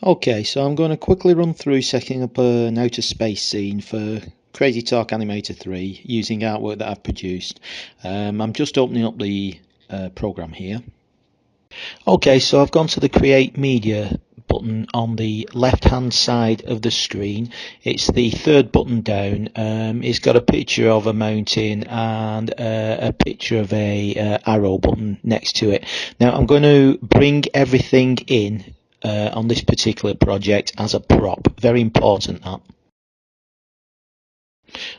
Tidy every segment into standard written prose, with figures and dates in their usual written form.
Okay, so I'm going to quickly run through setting up an outer space scene for Crazytalk Animator 3 using artwork that I've produced. I'm just opening up the program here. Okay, so I've gone to the Create Media button on the left hand side of the screen. It's the third button down. It's got a picture of a mountain and a picture of a arrow button next to it. Now I'm going to bring everything in on this particular project as a prop. Very important that.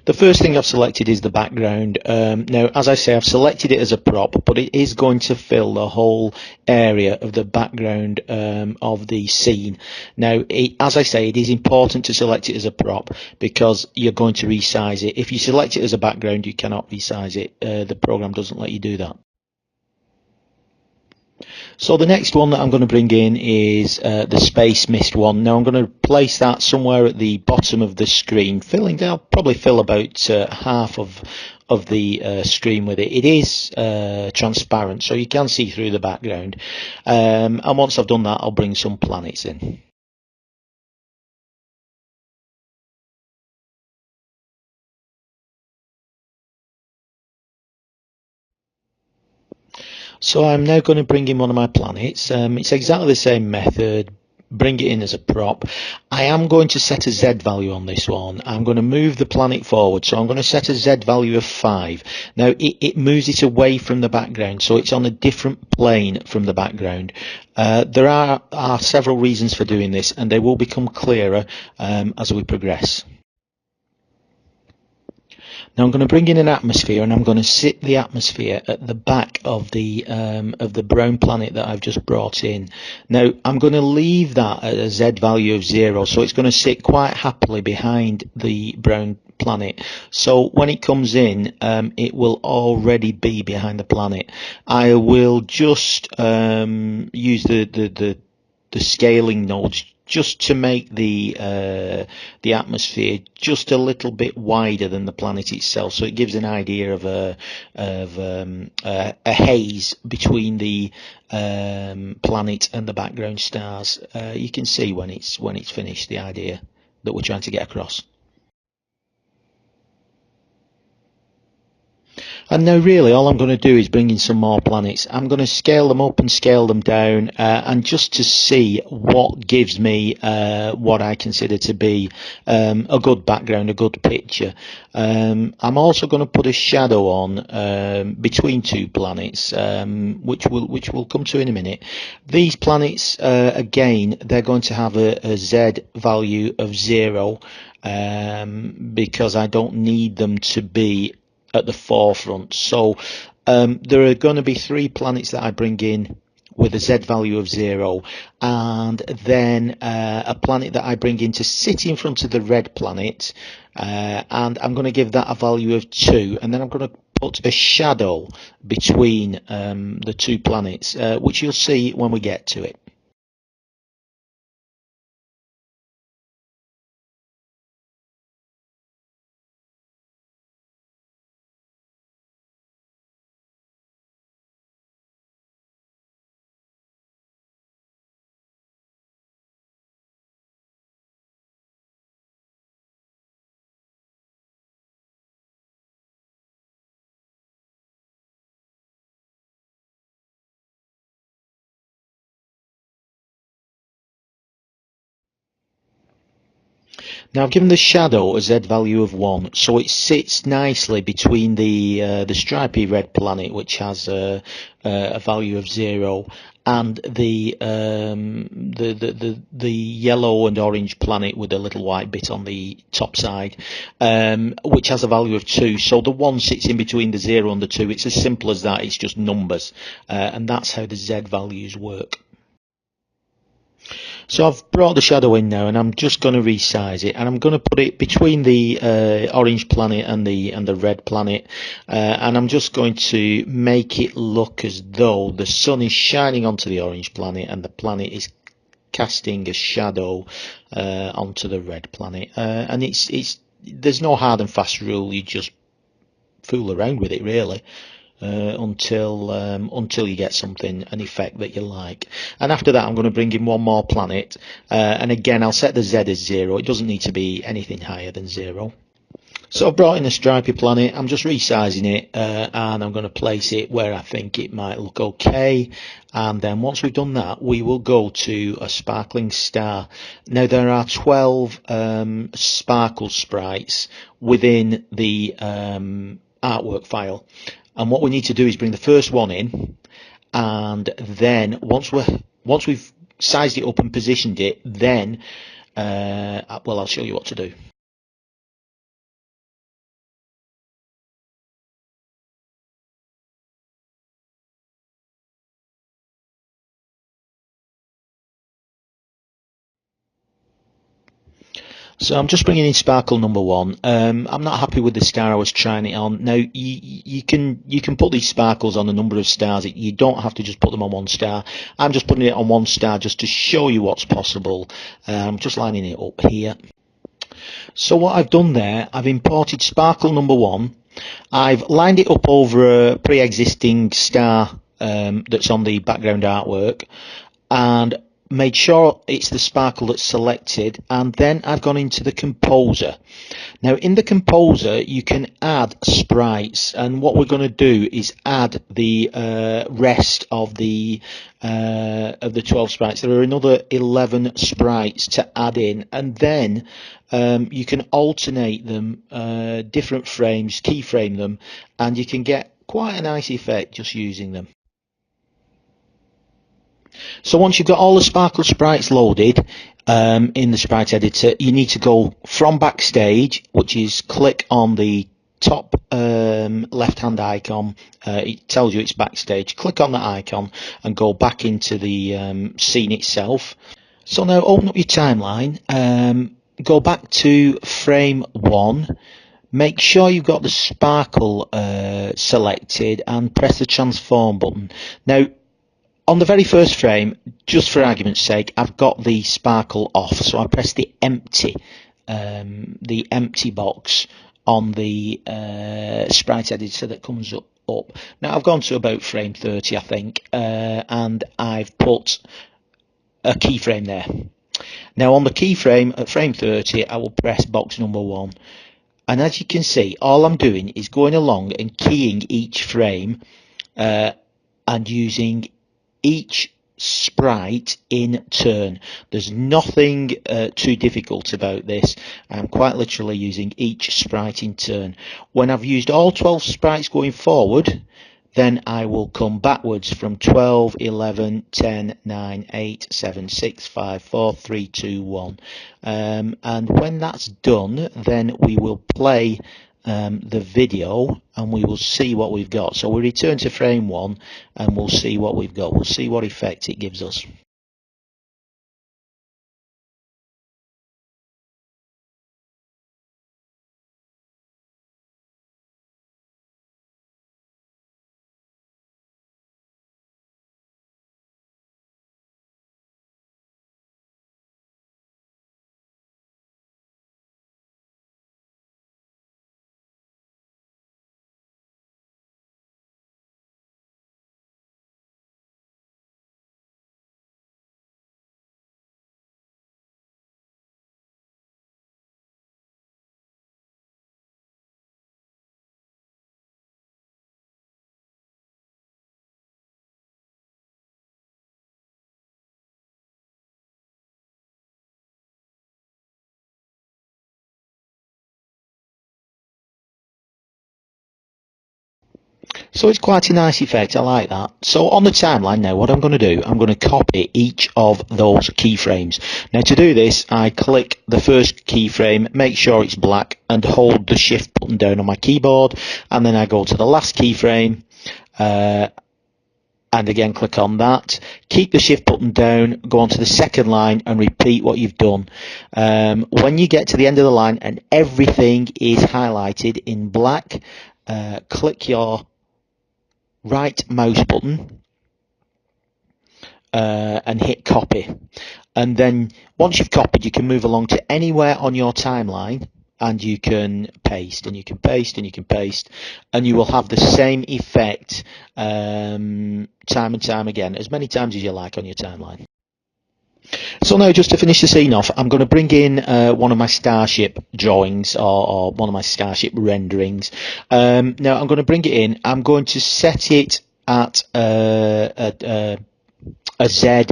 The first thing I've selected is the background. Now, as I say, I've selected it as a prop, but it is going to fill the whole area of the background of the scene. Now, as I say, it is important to select it as a prop because you're going to resize it. If you select it as a background, you cannot resize it. The program doesn't let you do that. So the next one that I'm going to bring in is the Space Mist one. Now I'm going to place that somewhere at the bottom of the screen, I'll probably fill about half of the screen with it. It is transparent, so you can see through the background. And once I've done that, I'll bring some planets in. So I'm now going to bring in one of my planets. It's exactly the same method. Bring it in as a prop. I am going to set a Z value on this one. I'm going to move the planet forward, so I'm going to set a Z value of 5. Now it moves it away from the background, so it's on a different plane from the background. There are several reasons for doing this, and they will become clearer as we progress. Now I'm going to bring in an atmosphere, and I'm going to sit the atmosphere at the back of the brown planet that I've just brought in. Now I'm going to leave that at a Z value of 0, so it's going to sit quite happily behind the brown planet. So when it comes in, it will already be behind the planet. I will just use the scaling nodes just to make the atmosphere just a little bit wider than the planet itself, so it gives an idea of a haze between the planet and the background stars. You can see when it's finished the idea that we're trying to get across. And now really all I'm going to do is bring in some more planets. I'm going to scale them up and scale them down, and just to see what gives me what I consider to be a good background, a good picture. I'm also going to put a shadow on between two planets, which we'll come to in a minute. These planets, again, they're going to have a Z value of 0 because I don't need them to be at the forefront. So there are going to be 3 planets that I bring in with a Z value of 0, and then a planet that I bring in to sit in front of the red planet, and I'm going to give that a value of 2, and then I'm going to put a shadow between the 2 planets, which you'll see when we get to it. Now I've given the shadow a Z value of 1, so it sits nicely between the stripy red planet, which has a value of 0, and the yellow and orange planet with a little white bit on the top side, which has a value of 2. So the 1 sits in between the 0 and the 2. It's as simple as that. It's just numbers, and that's how the Z values work. So I've brought the shadow in now, and I'm just going to resize it, and I'm going to put it between the orange planet and the red planet, and I'm just going to make it look as though the sun is shining onto the orange planet and the planet is casting a shadow onto the red planet. And there's no hard and fast rule. You just fool around with it, really. until you get something, an effect that you like. And after that, I'm going to bring in one more planet, and again I'll set the Z as 0. It doesn't need to be anything higher than 0. So I've brought in a stripy planet. I'm just resizing it, and I'm going to place it where I think it might look okay. And then once we've done that, we will go to a sparkling star. Now there are 12 sparkle sprites within the artwork file, and what we need to do is bring the first one in, and then once we've sized it up and positioned it, then well, I'll show you what to do. So I'm just bringing in sparkle number 1. I'm not happy with the star I was trying it on. Now you can put these sparkles on a number of stars. You don't have to just put them on one star. I'm just putting it on one star just to show you what's possible. I'm just lining it up here. So what I've done there, I've imported sparkle number 1. I've lined it up over a pre-existing star that's on the background artwork, and made sure it's the sparkle that's selected, and then I've gone into the composer. Now in the composer you can add sprites, and what we're going to do is add the rest of the 12 sprites. There are another 11 sprites to add in, and then you can alternate them, different frames, keyframe them, and you can get quite a nice effect just using them. So once you've got all the sparkle sprites loaded in the sprite editor, you need to go from backstage, which is click on the top left hand icon. It tells you it's backstage. Click on that icon and go back into the scene itself. So now open up your timeline, go back to frame 1. Make sure you've got the sparkle selected and press the transform button. Now on the very first frame, just for argument's sake, I've got the sparkle off, so I press the empty box on the sprite editor that comes up. Now I've gone to about frame 30, I think, and I've put a keyframe there. Now on the keyframe at frame 30, I will press box number 1, and as you can see, all I'm doing is going along and keying each frame and using each sprite in turn. There's nothing too difficult about this. I'm quite literally using each sprite in turn. When I've used all 12 sprites going forward, then I will come backwards from 12, 11, 10, 9, 8, 7, 6, 5, 4, 3, 2, 1. And when that's done, then we will play the video and we will see what we've got. So we'll return to frame 1 and we'll see what we've got. We'll see what effect it gives us. So it's quite a nice effect, I like that. So on the timeline now, what I'm going to do, I'm going to copy each of those keyframes. Now to do this, I click the first keyframe, make sure it's black, and hold the shift button down on my keyboard, and then I go to the last keyframe, and again click on that, keep the shift button down, go on to the second line and repeat what you've done. When you get to the end of the line and everything is highlighted in black, click your right mouse button and hit copy, and then once you've copied, you can move along to anywhere on your timeline and you can paste, and you can paste, and you can paste, and you will have the same effect time and time again, as many times as you like on your timeline. So now, just to finish the scene off, I'm going to bring in one of my starship drawings, or one of my starship renderings. Now I'm going to bring it in. I'm going to set it at a Z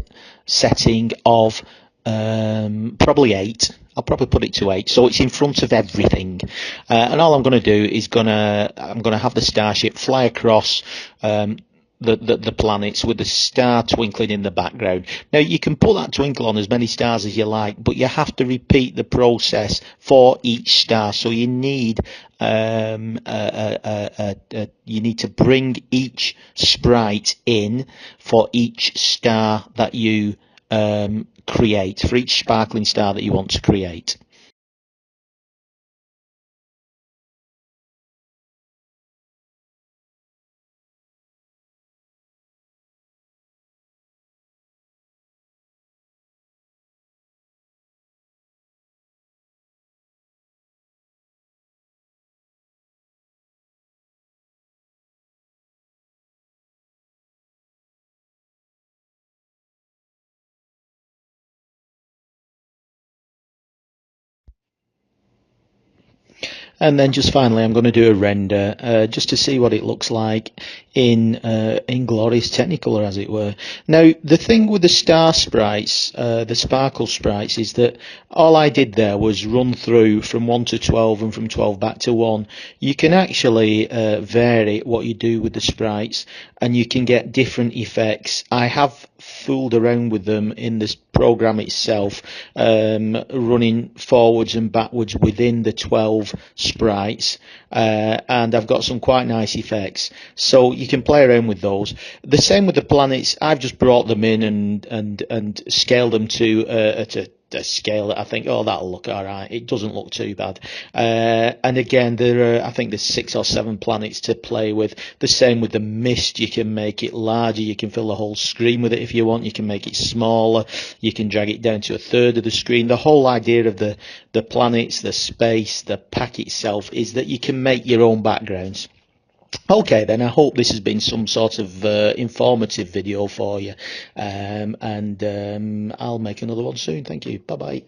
setting of probably 8. I'll probably put it to 8, so it's in front of everything. And all I'm going to do is I'm going to have the starship fly across the planets with the star twinkling in the background. Now you can put that twinkle on as many stars as you like, but you have to repeat the process for each star. So you need you need to bring each sprite in for each star that you create, for each sparkling star that you want to create. And then just finally, I'm going to do a render just to see what it looks like in glorious Technicolor, as it were. Now, the thing with the star sprites, the sparkle sprites, is that all I did there was run through from 1 to 12 and from 12 back to 1. You can actually vary what you do with the sprites, and you can get different effects. I have fooled around with them in this program itself, running forwards and backwards within the 12 sprites, and I've got some quite nice effects, so you can play around with those. The same with the planets. I've just brought them in and scaled them to a scale that I think, oh, that'll look alright. It doesn't look too bad. And again, there are, I think there's 6 or 7 planets to play with. The same with the mist. You can make it larger. You can fill the whole screen with it if you want. You can make it smaller. You can drag it down to a third of the screen. The whole idea of the planets, the space, the pack itself is that you can make your own backgrounds. Okay, then I hope this has been some sort of informative video for you, and I'll make another one soon. Thank you. Bye bye.